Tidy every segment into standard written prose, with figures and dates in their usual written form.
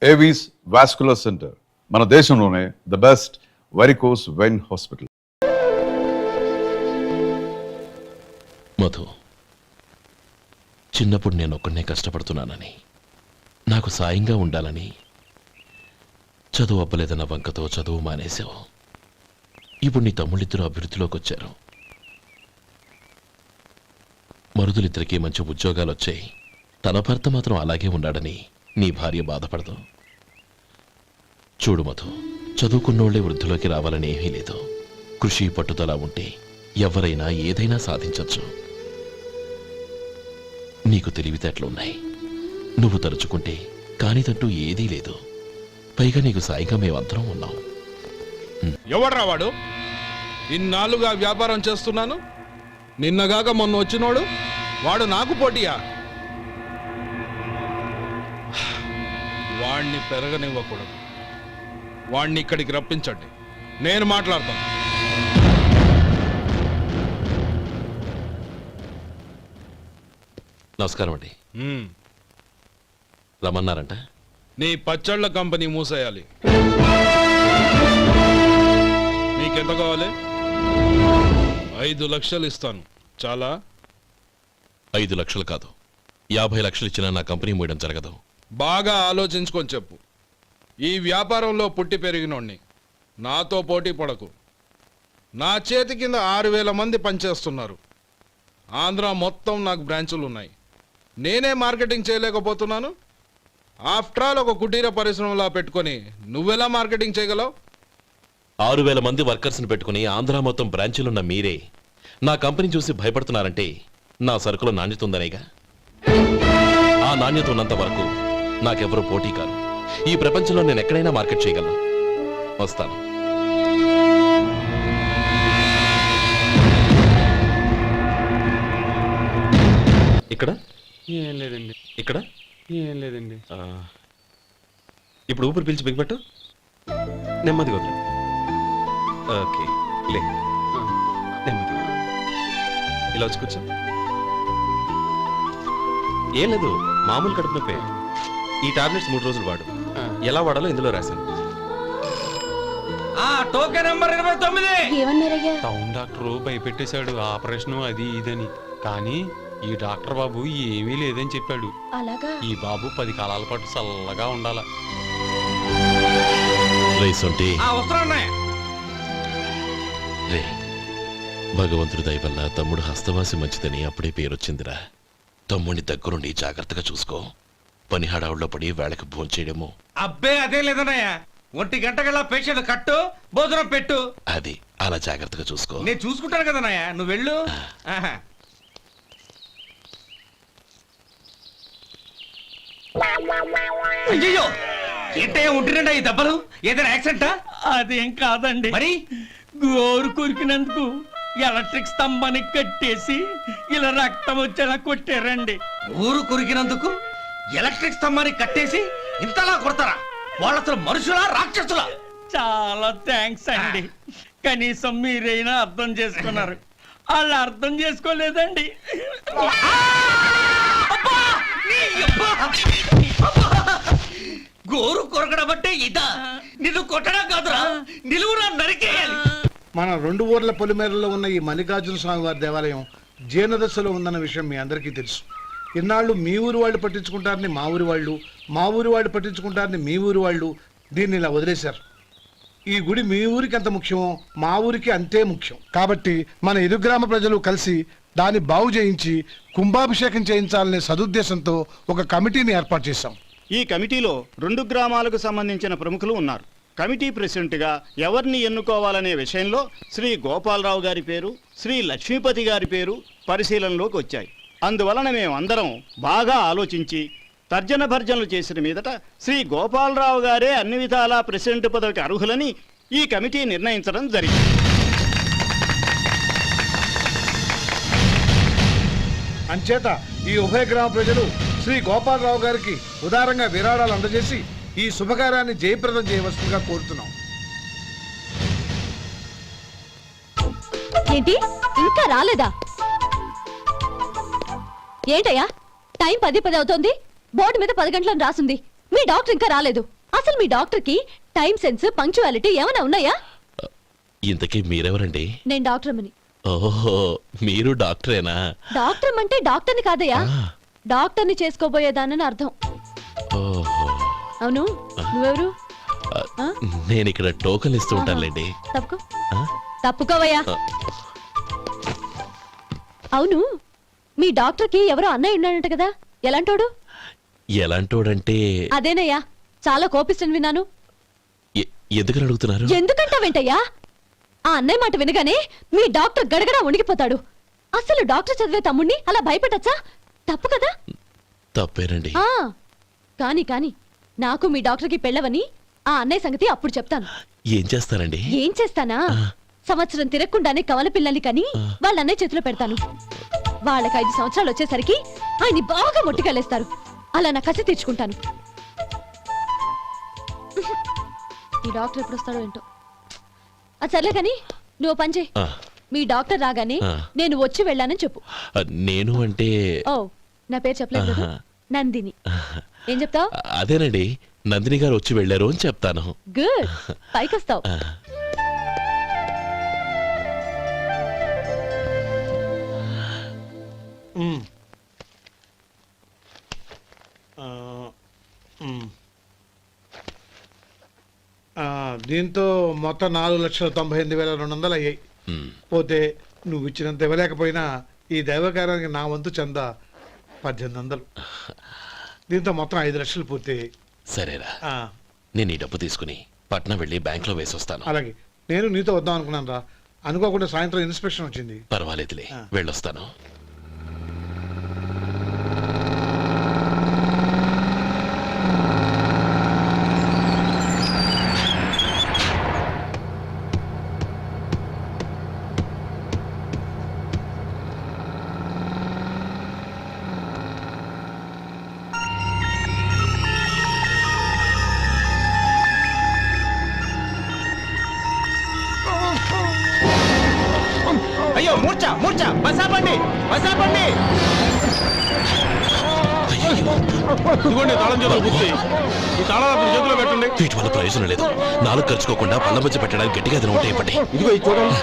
Avis vascular centre, మన దేశంలోనే the best varicose vein hospital. Madhu, చిన్నప్పుడు నేను ఒక్కనే కష్టపడుతున్నానని, నాకు సాయంగా ఉండాలని చదువు అవ్వలేదన్న వంకతో చదువు మానేశావు. ఇప్పుడు నీ తమ్ముళ్ళిద్దరూ అభివృద్ధిలోకి వచ్చారు. మరుదులిద్దరికీ మంచి ఉద్యోగాలు వచ్చాయి. తన భర్త మాత్రం అలాగే ఉన్నాడని నీ భార్య బాధపడదు. చూడు మధు, చదువుకున్నోళ్లే వృద్ధిలోకి రావాలని ఏమీ లేదు. కృషి పట్టుదల ఉంటే ఎవరైనా ఏదైనా సాధించవచ్చు. నీకు తెలివితేటలున్నాయి. నువ్వు తలుచుకుంటే కానిదంటూ ఏదీ లేదు. పైగా నీకు సాయిగా మేమందరం ఉన్నాం. ఎవడ్రా వాడు? ఇన్నాళ్ళుగా వ్యాపారం చేస్తున్నాను, నిన్నగాక మొన్న వచ్చినోడు వాడు నాకు పోటీయా? వాణ్ణి పెరగనివ్వకూడదు. వాణ్ణి ఇక్కడికి రప్పించండి, నేను మాట్లాడతాను. నమస్కారం అండి. రమ్మన్నారంట? నీ పచ్చళ్ళ కంపెనీ మూసేయాలి. నీకెంత కావాలి? 5 లక్షలు ఇస్తాను. చాలా? 5 లక్షలు కాదు, 50 లక్షలు ఇచ్చినా నా కంపెనీ మూయడం జరగదు. బాగా ఆలోచించుకొని చెప్పు. ఈ వ్యాపారంలో పుట్టి పెరిగినోడ్ని, నాతో పోటీ పడకు. నా చేతి కింద 6,000 మంది పనిచేస్తున్నారు. ఆంధ్ర మొత్తం నాకు బ్రాంచులు ఉన్నాయి. నేనే మార్కెటింగ్ చేయలేకపోతున్నాను. ఆఫ్టర్ ఆల్ ఒక కుటీర పరిశ్రమలా పెట్టుకొని నువ్వెలా మార్కెటింగ్ చేయగలవు? 6,000 మంది వర్కర్స్ని పెట్టుకుని ఆంధ్ర మొత్తం బ్రాంచీలున్న మీరే నా కంపెనీ చూసి భయపడుతున్నారంటే నా సరుకులో నాణ్యత ఉందనేగా. ఆ నాణ్యత ఉన్నంత వరకు నాకెవరూ పోటీ కాదు. ఈ ప్రపంచంలో నేను ఎక్కడైనా మార్కెట్ చేయగలను. వస్తాను. ఇక్కడ ఏం లేదండి. ఇక్కడ ఏం లేదండి. ఇప్పుడు ఊపిరి పీల్చి బిగ్బట్టు, నెమ్మదిగా వదిలే. ఓకే, లే, నెమ్మదిగా ఇలా వచ్చి కూర్చో. ఏం లేదు, మామూలు కడుపు నొప్పే. ఈ టాబ్లెట్స్ 3 రోజులు వాడు. ఎలా వాడాలో ఇందులో రాశాను. Token number 29. టౌన్ డాక్టర్ భయపెట్టేశాడు, ఆపరేషన్ అది ఇదని. కానీ ఈ డాక్టర్ బాబు ఏమీ లేదని చెప్పాడు. ఈ బాబు 10 కాలాల పాటు చల్లగా ఉండాల. భగవంతుడి దయ వల్ల తమ్ముడు హస్తవాసి మంచిదని అప్పుడే పేరొచ్చిందిరా. తమ్ముడిని దగ్గరుండి జాగ్రత్తగా చూసుకో. పని హడావుల్లో పడి వేళకి భోంచేయడము. అబ్బే అదే లేదన్నయ్య. 1 గంటకల్లా పేషెంట్ కట్టు, భోజనం పెట్టు. అది అలా జాగ్రత్తగా చూసుకో. నేను చూసుకుంటాను కదన్నయ్య, నువ్వు వెళ్ళు. అయ్యో, ఏంటయ్యా ఉంటున్నాడా ఈ దెబ్బలు? ఏదైనా యాక్సిడెంటా? అదేం కాదండి, మరి గోరు కొరికినందుకు ఎలక్ట్రిక్ స్తంభానికి కట్టేసి ఇలా రక్తం వచ్చేలా కొట్టారండి. ఊరు కొరికినందుకు ఎలక్ట్రిక్ స్తంభానికి కట్టేసి ఇంతలా కొడతారా? వాళ్ళ అసలు మనుషులా, రాక్షసులా? చాలా థ్యాంక్స్ అండి. కనీసం మీరైనా అర్థం చేసుకున్నారు. వాళ్ళు అర్థం చేసుకోలేదండి. గోరు కొరకడం అంటే ఇదా? నిన్ను కొట్టడం కాదురా, నిలువురా నరికేయాలి. మన 2 ఊర్ల పొలిమేరలో ఉన్న ఈ మల్లికార్జున స్వామి వారి దేవాలయం జీర్ణదశలో ఉందన్న విషయం మీ అందరికీ తెలుసు. ఇన్నాళ్ళు మీ ఊరు వాళ్ళు పట్టించుకుంటారని మా ఊరి వాళ్ళు, మా ఊరి వాళ్ళు పట్టించుకుంటారని మీ ఊరి వాళ్ళు దీన్ని ఇలా వదిలేశారు. ఈ గుడి మీ ఊరికి ఎంత ముఖ్యమో మా ఊరికి అంతే ముఖ్యం. కాబట్టి మన ఇరు గ్రామ ప్రజలు కలిసి దాన్ని బాగు చేయించి కుంభాభిషేకం చేయించాలనే సదుద్దేశంతో ఒక కమిటీని ఏర్పాటు చేశాం. ఈ కమిటీలో 2 గ్రామాలకు సంబంధించిన ప్రముఖులు ఉన్నారు. కమిటీ ప్రెసిడెంట్గా ఎవరిని ఎన్నుకోవాలనే విషయంలో శ్రీ గోపాలరావు గారి పేరు, శ్రీ లక్ష్మీపతి గారి పేరు పరిశీలనలోకి వచ్చాయి. అందువలన మేమందరం బాగా ఆలోచించి తర్జన భర్జనలు చేసిన మీదట శ్రీ గోపాలరావు గారే అన్ని విధాలా ప్రెసిడెంట్ పదవికి అర్హులని ఈ కమిటీ నిర్ణయించడం జరిగింది. అంచేత ఈ ఉభయ గ్రామ ప్రజలు శ్రీ గోపాలరావు గారికి ఉదారంగా విరాళాలు అందజేసి ఈ శుభకార్యాన్ని జయప్రదం చేయవలసిందిగా కోరుతున్నాం. ఏంటి ఇంకా రాలేదా? ఏంటయ్యా, టైం 10 అవుతోంది. బోర్డు మీద 10 గంటలను రాసింది. మీ డాక్టర్ ఇంకా రాలేదు. అసలు మీ డాక్టర్ కి టైం సెన్స్, పంక్చువాలిటీ ఏమైనా ఉన్నాయా? ఇంతకీ మీరెవరండి? నేను డాక్టర్ అమ్మని. ఓహో, మీరు డాక్టరేనా? డాక్టర్ అంటే డాక్టర్ని కాదయ్యా, డాక్టర్ని చేసుకోబోయేదానని అర్థం. ఓహో, అవును, నువ్వెవరు? నేను ఇక్కడ టోకన్ ఇస్తూ ఉంటానులేండి. తప్పుకో, ఆ? తప్పుకోవయ్యా. అవును, మీ డాక్టర్ కి ఎవరో అన్నయ్య ఉన్నాడంట కదా, ఎలాంటోడు? ఎలాంటోడంటే అదేనయ్యా, చాలా కోపిస్తని విన్నాను. ఎందుకని అడుగుతున్నారు? ఎందుకంటావేంటయ్యా? ఆ అన్నయ్య మాట వినగానే మీ డాక్టర్ గడగడా ఉణిగిపోతాడు. అసలు డాక్టర్ చదివే తమ్ముణ్ణి అలా భయపెట్టచ్చా? తప్పు కదా? తప్పేనండి. ఆ కాని కాని నాకు మీ డాక్టర్కి పెళ్ళవని ఆ అన్నయ్య సంగతి అప్పుడు చెప్తాను. ఏం చేస్తారండి? ఏం చేస్తానా? సంవత్సరం తిరగకుండానే కవల పిల్లల్ని కని వాళ్ళ అన్నయ్య చేతిలో పెడతాను. వాళ్ళకి 5 సంవత్సరాలు వచ్చేసరికి ఆయన్ని బాగా మొట్టికెళ్ళేస్తారు. అలా నా కసి తీర్చుకుంటాను. ఈ డాక్టర్ ఎప్పుడు వస్తాడో ఏంటో. అది సర్లే కానీ నువ్వు పని చేయి. మీ డాక్టర్ రాగానే నేను వచ్చి వెళ్ళానని చెప్పు. నేను అంటే ఓ, నా పేరు చెప్పలేదు కదా? నందిని. ఏం చెప్తావు? అదేనండి, నందిని గారు వచ్చి వెళ్ళారు అని చెప్తాను. గుడ్, పైకొస్తావు. దీంతో మొత్తం 4,98,200 అయ్యాయి. పోతే నువ్వు ఇచ్చినంత ఇవ్వలేకపోయినా ఈ దైవకార్యానికి నా వంతు చందా 1800. దీంతో మొత్తం 5 లక్షలు పూర్తయ్యాయి. సరేరా, నేను ఈ డబ్బు తీసుకుని పట్నం వెళ్ళి బ్యాంక్ లో వేసొస్తాను. అలాగే, నేను నీతో వద్దాం అనుకున్నాను రా, అనుకోకుండా సాయంత్రం ఇన్స్పెక్షన్ వచ్చింది. పర్వాలేదులే, వెళ్ళొస్తాను. అయ్యో, మూర్ఛ మూర్ఛ, బసాపండి బసాపండి. ఇదిగోండి తాళం చేతులు గుర్తి. ఈ తాళాలు చేతిలో పెట్టండి. వీటి వల్ల ప్రయోజనం లేదు. 4 ఖర్చుకోకుండా పళ్ళ మధ్య పెట్టడానికి గట్టిగా ఏదైనా ఉంటే ఇవ్వండి. ఇదిగో ఇది చూడండి.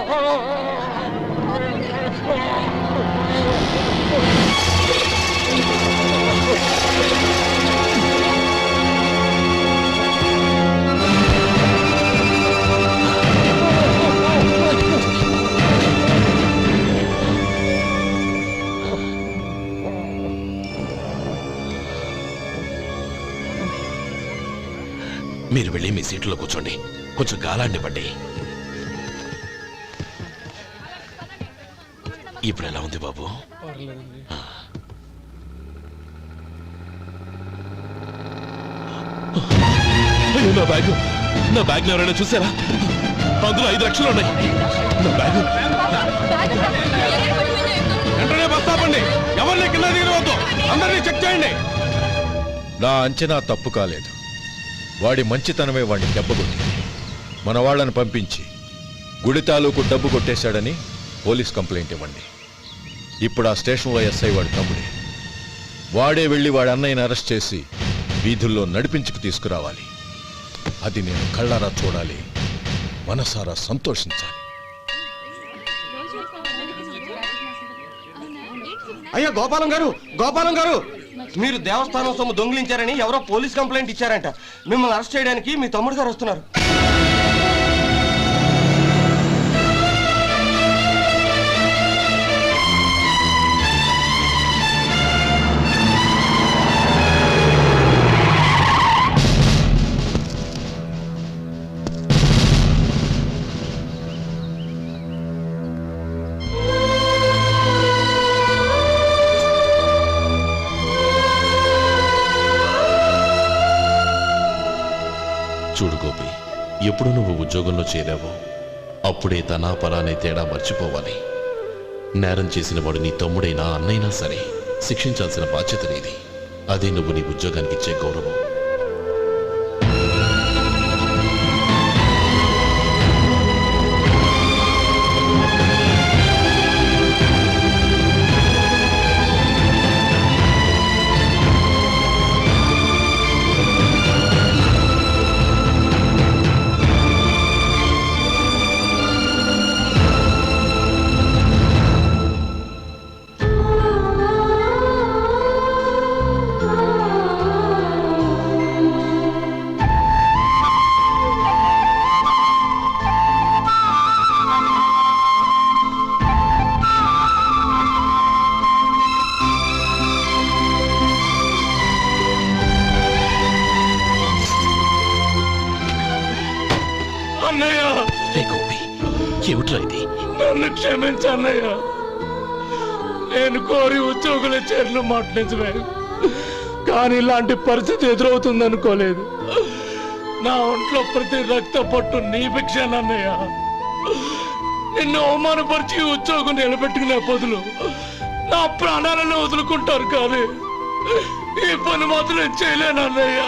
మీరు వెళ్ళి మీ సీట్లో కూర్చోండి, కొంచెం గాలాండి పడ్డి. ఇప్పుడు ఎలా ఉంది బాబు? అయ్యో, నా బ్యాగ్ ఎవరైనా చూసారా? అందులో 5 లక్షలు ఉన్నాయి. నా బ్యాగ్ వెంటనే బస్తాపండి. ఎవరిని కింద దిగవద్దు, అందరినీ చెక్ చేయండి. నా అంచనా తప్పు కాలేదు. వాడి మంచితనమే వాడిని దెబ్బకొట్టింది. మన వాళ్ళని పంపించి గుడి తాలూకు డబ్బు కొట్టేశాడని పోలీస్ కంప్లైంట్ ఇవ్వండి. ఇప్పుడు ఆ స్టేషన్లో ఎస్ఐ వాడి తమ్ముడే. వాడే వెళ్ళి వాడి అన్నయ్యని అరెస్ట్ చేసి వీధుల్లో నడిపించుకు తీసుకురావాలి. అది నేను కళ్ళారా చూడాలి, మనసారా సంతోషించాలి. అయ్యో గోపాలం గారు, గోపాలం గారు, మీరు దేవస్థానం సొమ్ము దొంగిలించారని ఎవరో పోలీస్ కంప్లైంట్ ఇచ్చారంట. మిమ్మల్ని అరెస్ట్ చేయడానికి మీ తమ్ముడు గారు వస్తున్నారు. చూడు గోపి, ఎప్పుడు నువ్వు ఉద్యోగంలో చేరావో అప్పుడే తన పరానే తేడా మర్చిపోవాలి. నేరం చేసిన వాడు నీ తమ్ముడైనా అన్నైనా సరే శిక్షించాల్సిన బాధ్యత నీది. అదే నువ్వు నీ ఉద్యోగానికి ఇచ్చే గౌరవం. ఏమిట్రా ఇది? నన్ను క్షమించన్నయ్య. నేను కోరి ఉద్యోగులు చేరిన మాట నిజమే, కానీ ఇలాంటి పరిస్థితి ఎదురవుతుంది అనుకోలేదు. నా ఒంట్లో ప్రతి రక్త పట్టు నీ భిక్షానన్నయ్య. నిన్ను అవమానపరిచి ఉద్యోగం నిలబెట్టుకునే బదులు నా ప్రాణాలను వదులుకుంటారు, కానీ ఈ పని మాత్రం నేను చేయలేనన్నయ్య.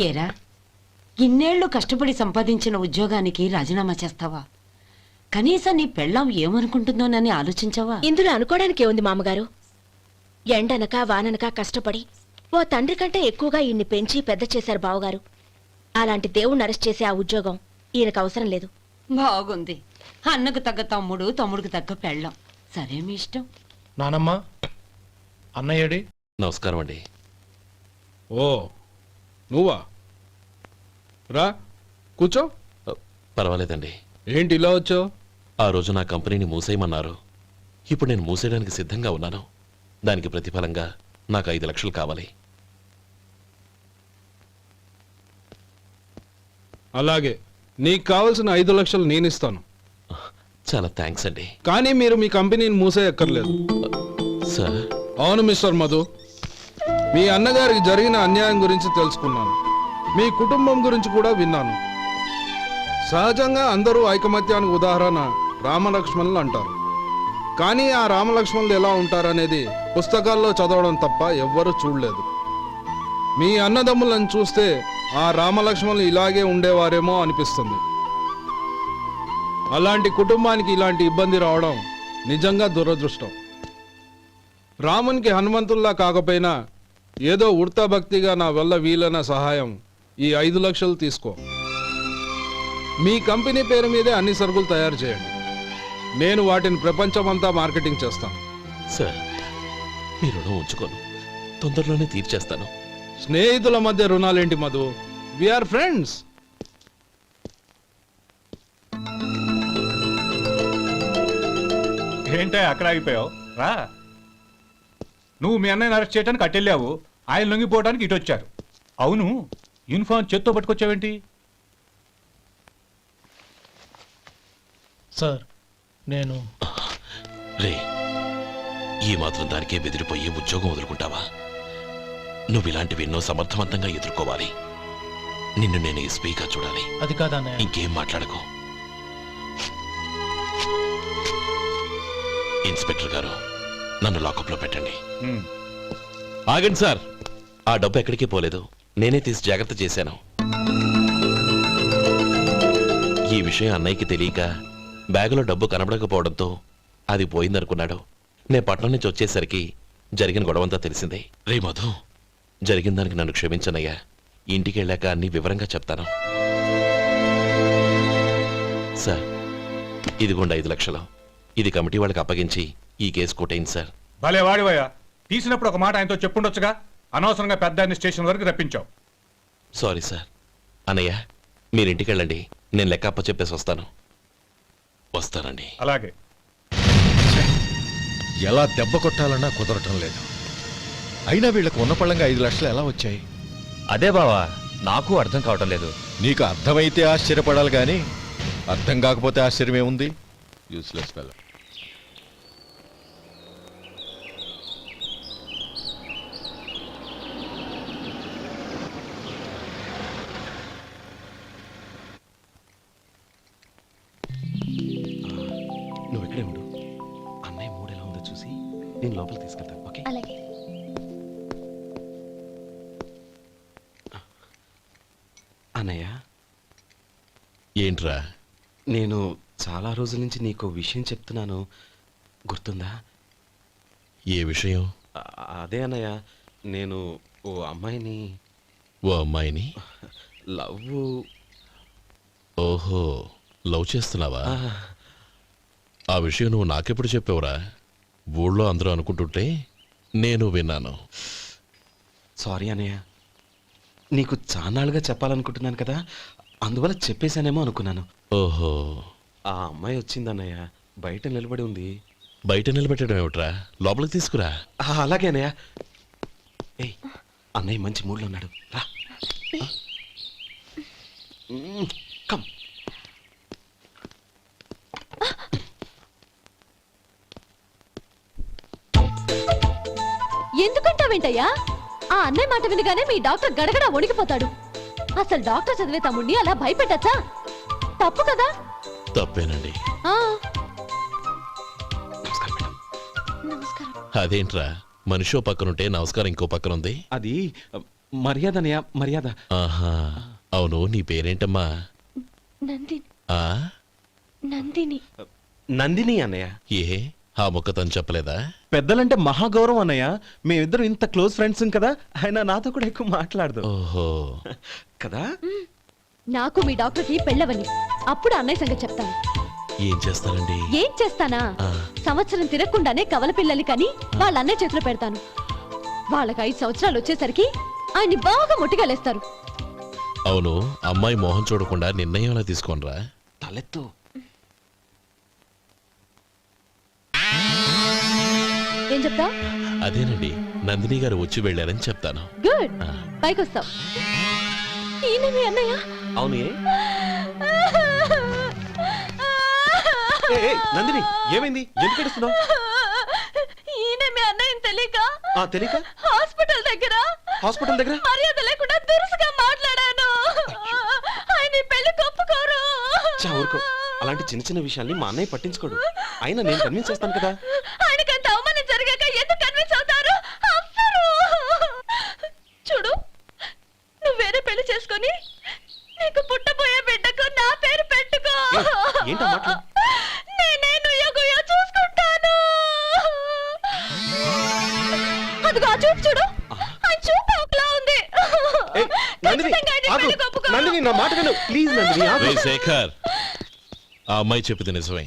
ఏరా, ఇన్నేళ్లు కష్టపడి సంపాదించిన ఉద్యోగానికి రాజీనామా చేస్తావా? కనీసం నీ పెళ్ళాం ఏమనుకుంటుందోనని ఆలోచించావా? ఇందులో అనుకోవడానికి ఏముంది మామగారు? ఎండనక వాననక కష్టపడి ఓ తండ్రి కంటే ఎక్కువగా ఈయన్ని పెంచి పెద్ద చేశారు బావగారు. అలాంటి దేవుణ్ణి అరెస్ట్ చేసే ఆ ఉద్యోగం ఈయనకు అవసరం లేదు. బాగుంది. అన్నకు తగ్గ తమ్ముడు, తమ్ముడికి తగ్గ పెళ్ళాం. సరే, మీ ఇష్టం. నానమ్మ, అన్నయ్యడి. నమస్కారం అండి. ఓ నువ్వా? రా కూర్చో. పర్వాలేదండి. ఏంటి ఇలా వచ్చావు? ఆ రోజు నా కంపెనీని మూసేయమన్నారు. ఇప్పుడు నేను మూసేయడానికి సిద్ధంగా ఉన్నాను. దానికి ప్రతిఫలంగా నాకు 5 లక్షలు కావాలి. అలాగే, నీకు కావలసిన 5 లక్షలు నేను ఇస్తాను. చాలా థ్యాంక్స్ అండి. కానీ మీరు మీ కంపెనీని మూసేయక్కర్లేదు. సార్, అవును మిస్టర్ మధు, మీ అన్నగారికి జరిగిన అన్యాయం గురించి తెలుసుకున్నాను. మీ కుటుంబం గురించి కూడా విన్నాను. సహజంగా అందరూ ఐకమత్యానికి ఉదాహరణ రామలక్ష్మణులు అంటారు. కానీ ఆ రామలక్ష్మణులు ఎలా ఉంటారనేది పుస్తకాల్లో చదవడం తప్ప ఎవ్వరూ చూడలేదు. మీ అన్నదమ్ములను చూస్తే ఆ రామలక్ష్మణులు ఇలాగే ఉండేవారేమో అనిపిస్తుంది. అలాంటి కుటుంబానికి ఇలాంటి ఇబ్బంది రావడం నిజంగా దురదృష్టం. రామునికి హనుమంతుల్లా కాకపోయినా ఏదో ఉడతా భక్తిగా నా వల్ల వీలైన సహాయం ఈ 5 లక్షలు తీసుకో. మీ కంపెనీ పేరు మీదే అన్ని సరుకులు తయారు చేయండి. నేను వాటిని ప్రపంచమంతా మార్కెటింగ్ చేస్తాను. సార్, మీ రుణం ఉంచుకోను. తొందరలోనే తీర్చేస్తాను. స్నేహితుల మధ్య రుణాలేంటి మధు? We are friends. ఏంటే అక్కడ ఆగిపోయావు? రా. నువ్వు మీ అన్నయ్యని అరెస్ట్ చేయడానికి అట్టెళ్ళావు, ఆయన లొంగిపోవడానికి ఇటు వచ్చారు. అవును, యూనిఫామ్ చేత్తో పట్టుకొచ్చావేంటి? సార్, నేను రే, ఈ మాత్రం దానికే బెదిరిపోయి ఉద్యోగం వదులుకుంటావా? నువ్వు ఇలాంటివి ఎన్నో సమర్థవంతంగా ఎదుర్కోవాలి. నిన్ను నేను ఎస్పీగా చూడాలి. అది కాదన్నయ్య. ఇంకేం మాట్లాడకు. ఇన్స్పెక్టర్ గారు, నన్ను లాకప్లో పెట్టండి. ఆగండి సార్, ఆ డబ్బు ఎక్కడికి పోలేదు. నేనే తీసి జాగ్రత్త చేశాను. ఈ విషయం అన్నయ్యకి తెలియక బ్యాగులో డబ్బు కనబడకపోవడంతో అది పోయిందనుకున్నాడు. నేను పట్నం నుంచి వచ్చేసరికి జరిగిన గొడవంతా తెలిసిందే. రే మధు, జరిగిన దానికి నన్ను క్షమించనయ్యా. ఇంటికి వెళ్ళాక అన్ని వివరంగా చెప్తాను. సార్, ఇదిగోండి 5 లక్షలు. ఇది కమిటీ వాళ్ళకి అప్పగించి ఈ కేసు కొట్టేయండి సార్. భలే వాడివయ్యా, తీసినప్పుడు ఒక మాట ఆయనతో చెప్పుండొచ్చుగా. అనవసరంగా పెద్ద ఆయన స్టేషన్ వరకు రప్పించావు. Sorry sir. అన్నయ్య, మీరు ఇంటికి వెళ్ళండి. నేను లెక్క అప్ప చెప్పేసి వస్తానండి. అలాగే. ఎలా దెబ్బ కొట్టాలన్నా కుదరటం లేదు. అయినా వీళ్ళకు ఉన్న పళ్ళంగా 5 లక్షలు ఎలా వచ్చాయి? అదే బావా, నాకు అర్థం కావటం లేదు. నీకు అర్థమైతే ఆశ్చర్యపడాలి కానీ అర్థం కాకపోతే ఆశ్చర్యం ఏముంది? Useless fellow. నువ్వు ఇక్కడే ఉండు. అన్నయ్య మూడు ఎలా ఉందో చూసి నేను లోపలికి తీసుకెళ్తాను. ఓకే? అలాగే. అన్నయ్య, ఏంట్రా? నేను చాలా రోజుల నుంచి నీకు విషయం చెప్తున్నాను, గుర్తుందా? ఏ విషయం? అదే అన్నయ్య, నేను ఓ అమ్మాయిని ఓ అమ్మాయిని లవ్. ఓహో, లవ్ చేస్తున్నావా? ఆ విషయం నువ్వు నాకెప్పుడు చెప్పావురా? ఊళ్ళో అందరూ అనుకుంటుంటే నేను విన్నాను. సారీ అన్నయ్య, నీకు చాన్నాళ్ళుగా చెప్పాలనుకుంటున్నాను కదా, అందువల్ల చెప్పేశానేమో అనుకున్నాను. ఓహో, ఆ అమ్మాయి వచ్చిందన్నయ్య, బయట నిలబడి ఉంది. బయట నిలబెట్టడం ఏమిట్రా, లోపలికి తీసుకురా. అలాగే అన్నయ్య. ఏయ్, అన్నయ్య మంచి మూడ్లో ఉన్నాడు, రా. కమ్. ఎందుకంటావేంటయ్యా? ఆ అన్నయ్య మాట వినగానే మీ డాక్టర్ గడగడ వణికిపోతాడు. అసలు డాక్టర్ చదివే తమ్ముడిని అలా భయపెట్టచ్చా? తప్పు కదా. తప్పేనండి. ఆ, నమస్కారం మేడం. నమస్కారం. అదేంట్రా, మనిషో పక్కనుంటే నమస్కారం ఇంకో పక్కనుంది? అది మర్యాద అన్నయ్య, మర్యాద. ఆహా, అవును, నీ పేరేంటమ్మా? నందిని. ఆ నందిని. నందిని అన్నయ్య. ఏ, ఆ ముక్క తను చెప్పలేదా? పెద్దలంటే మహాగౌరవం అన్నయ్య. మేమిద్దరం ఇంత క్లోజ్ ఫ్రెండ్స్ కదా, ఆయన నాతో కూడా ఎక్కువ మాట్లాడదు ఓహో, కదా. నాకు మీ డాక్టర్కి పెళ్ళవని, అప్పుడు అన్నయ్య సంగతి చెప్తాను. ఏం చేస్తారండి? ఏం చేస్తానా? సంవత్సరం తిరగకుండానే కవల పిల్లల్ని కని వాళ్ళ అన్నయ్య చేతిలో పెడతాను. వాళ్ళకి 5 సంవత్సరాలు వచ్చేసరికి ఆయన్ని బాగా ముట్టిగలేస్తారు. అవును, అమ్మాయి మోహం చూడకుండా నిర్ణయం ఎలా తీసుకోనరా? తలెత్తు. ఏం చెప్తా? అదేనండి, నందిని గారు వచ్చి వెళ్ళారని చెప్తాను. గుడ్, పైకొస్తావు. ఈయన మీ అన్నయ్య? అవును. నందిని, ఏమైంది? ఎందుకు ఏడుస్తున్నావు? ఈయన మీ అన్నయ్యని తెలియక తెలియక హాస్పిటల్ దగ్గర మర్యాద లేకుండా దురుసుగా మాట్లాడాను. ఆయన ఈ పెళ్లి ఒప్పుకోరు. ఊరుకో, అలాంటి చిన్న చిన్న విషయాల్ని మా అన్నయ్య పట్టించుకోడు. అయినా నేను కన్విన్స్ చేస్తాను కదా. ఆయనకంత అవమానం జరిగాక ఎందుకు కన్విన్స్ అవుతారు? అవ్వరు. చూడు, నువ్వు వేరే పెళ్లి చేసుకొని నీకు పుట్టబోయే బిడ్డకు నా పేరు పెట్టుకో. ఏంటో మాట్లాడు. నేనే నుయ్యో చూసుకుంటాను. అదిగో ఆ చూపు చూడు, ఆ చూపు ఒకలా ఉంది. ఖచ్చితంగా ఆయన పెళ్లికి ఒప్పుకోరు. నందిని, నా మాట విను ప్లీజ్. నందిని, రేయ్ శేఖర్, ఆ అమ్మాయి చెప్పింది నిజమే.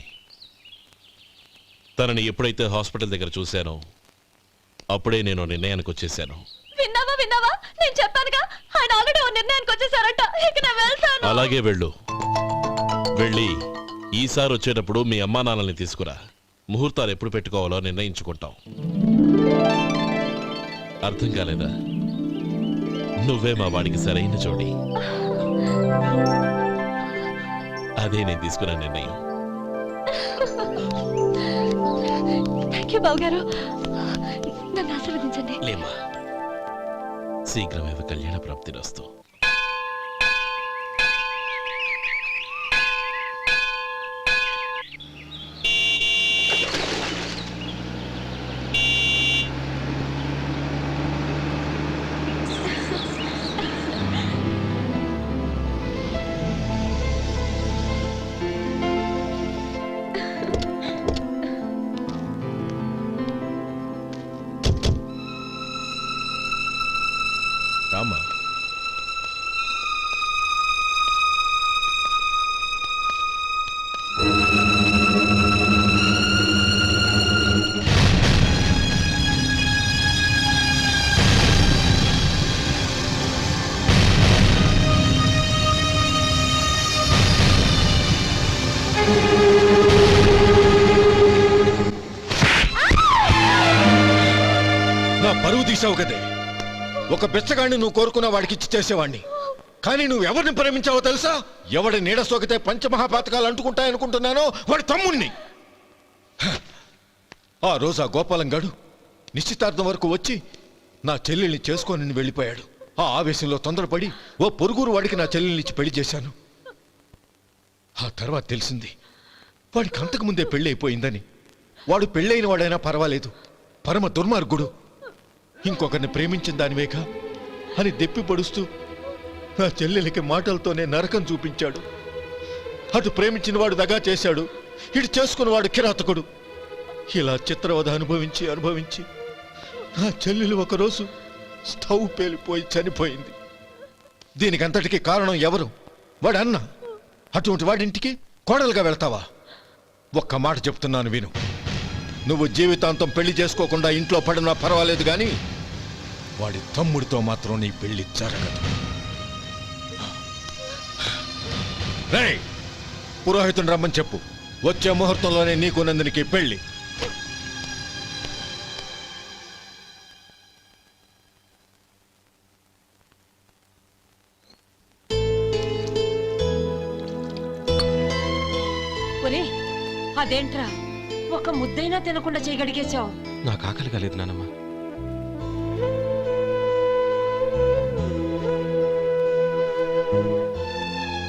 తనని ఎప్పుడైతే హాస్పిటల్ దగ్గర చూశానో అప్పుడే నేను నిర్ణయానికి వచ్చేసాను. విన్నావా? నేను చెప్పానుగా, ఆయన ఆల్రెడీ ఓ నిర్ణయానికి వచ్చేసారట. ఇక నేను వెళ్తాను. అలాగే వెళ్ళు. వెళ్ళి ఈసారి వచ్చేటప్పుడు మీ అమ్మా నాన్నల్ని తీసుకురా. ముహూర్తాలు ఎప్పుడు పెట్టుకోవాలో నిర్ణయించుకుంటాం. అర్థం కాలేదా? నువ్వే మా వాడికి సరైన జోడి. అదే నేను తీసుకున్న నిర్ణయం. థాంక్యూ బావగారు, నన్ను ఆశీర్వదించండి. లేమ్మా, శీఘ్రమేవ కళ్యాణ ప్రాప్తిరస్తు. రామా, నా పరువు తీసావు కదే. ఒక బెచ్చగాడిని నువ్వు కోరుకున్న వాడికి ఇచ్చి చేసేవాడిని. కానీ నువ్వు ఎవరిని ప్రేమించావో తెలుసా? ఎవడి నీడ సోకితే పంచమహాపాతకాలు అంటుకుంటాయనుకుంటున్నానో వాడి తమ్ముణ్ణి. ఆ రోజు ఆ గోపాలం గాడు నిశ్చితార్థం వరకు వచ్చి నా చెల్లెల్ని చేసుకొని వెళ్ళిపోయాడు. ఆ ఆవేశంలో తొందరపడి ఓ పొరుగురు వాడికి నా చెల్లెల్నిచ్చి పెళ్లి చేశాను. ఆ తర్వాత తెలిసింది వాడికి అంతకుముందే పెళ్లి అయిపోయిందని. వాడు పెళ్ళైన వాడైనా పర్వాలేదు, పరమ దుర్మార్గుడు. ఇంకొకరిని ప్రేమించిన దానివేగా అని దెప్పి పడుస్తూ నా చెల్లెలకి మాటలతోనే నరకం చూపించాడు. అటు ప్రేమించిన వాడు దగా చేశాడు, ఇటు చేసుకున్నవాడు కిరాతకుడు. ఇలా చిత్రవధ అనుభవించి నా చెల్లెలు ఒకరోజు స్టవ్ పేలిపోయి చనిపోయింది. దీనికంతటికీ కారణం ఎవరు? వాడు అన్న. అటువంటి వాడింటికి కోడలుగా వెళ్తావా? ఒక్క మాట చెప్తున్నాను విను. నువ్వు జీవితాంతం పెళ్లి చేసుకోకుండా ఇంట్లో పడినా పర్వాలేదు, కానీ వాడి తమ్ముడితో మాత్రం నీ పెళ్లి జరగదు. రేయ్, పురోహితుని రమ్మని చెప్పు. వచ్చే ముహూర్తంలోనే నీకు నందినికి పెళ్లి. ఒరే అదేంట్రా ఒక ముద్దైనా తినకుండా చేయగలిగేశావు. నాకు ఆకలి కాలేదు నానమ్మ.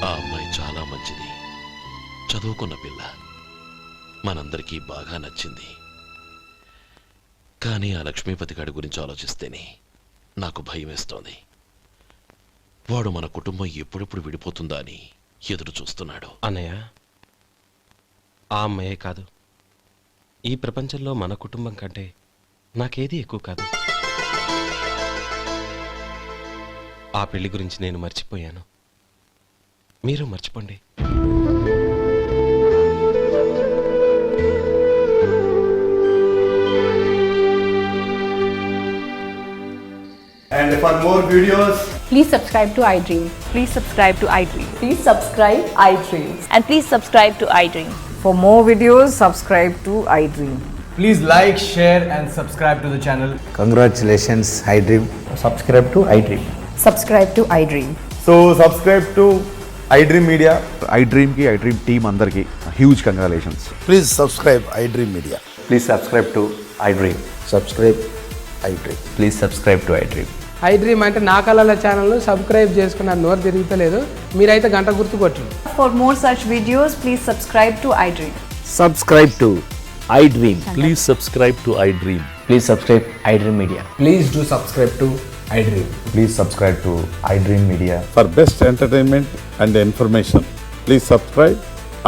ఆ అమ్మాయి చాలా మంచిది, చదువుకున్న పిల్ల, మనందరికీ బాగా నచ్చింది. కానీ ఆ లక్ష్మీపతి గారి గురించి ఆలోచిస్తేనే నాకు భయం వేస్తోంది. వాడు మన కుటుంబం ఎప్పుడెప్పుడు విడిపోతుందా అని ఎదురు చూస్తున్నాడు. అన్నయ్య, ఆ అమ్మాయే కాదు, ఈ ప్రపంచంలో మన కుటుంబం కంటే నాకేది ఎక్కువ కాదు. ఆ పెళ్లి గురించి నేను మర్చిపోయాను, మీరు మర్చిపోండి. And for more videos, Please subscribe to iDream. Please subscribe to iDream. Please subscribe iDream. And please subscribe to iDream. For more videos, subscribe to iDream. Please like, share and subscribe to the channel. Congratulations, iDream. Subscribe to iDream. Subscribe to iDream. So, subscribe to iDream Media. iDream కి iDream team అందరికి huge congratulations. Please subscribe iDream Media. Please subscribe to iDream. Subscribe iDream. Please subscribe to iDream. iDream అంటే నా కళల channel subscribe చేసుకున్న నోరు తిరుగుతలేదు. మీరైతే గంట గుర్తు కొట్టండి. For more such videos, please subscribe to iDream. Subscribe to iDream. Please subscribe to I dream. Please subscribe iDream Media. Please do subscribe to iDream. Please subscribe to iDream Media. For best entertainment and information please subscribe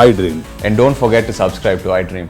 I dream. And don't forget to subscribe to iDream.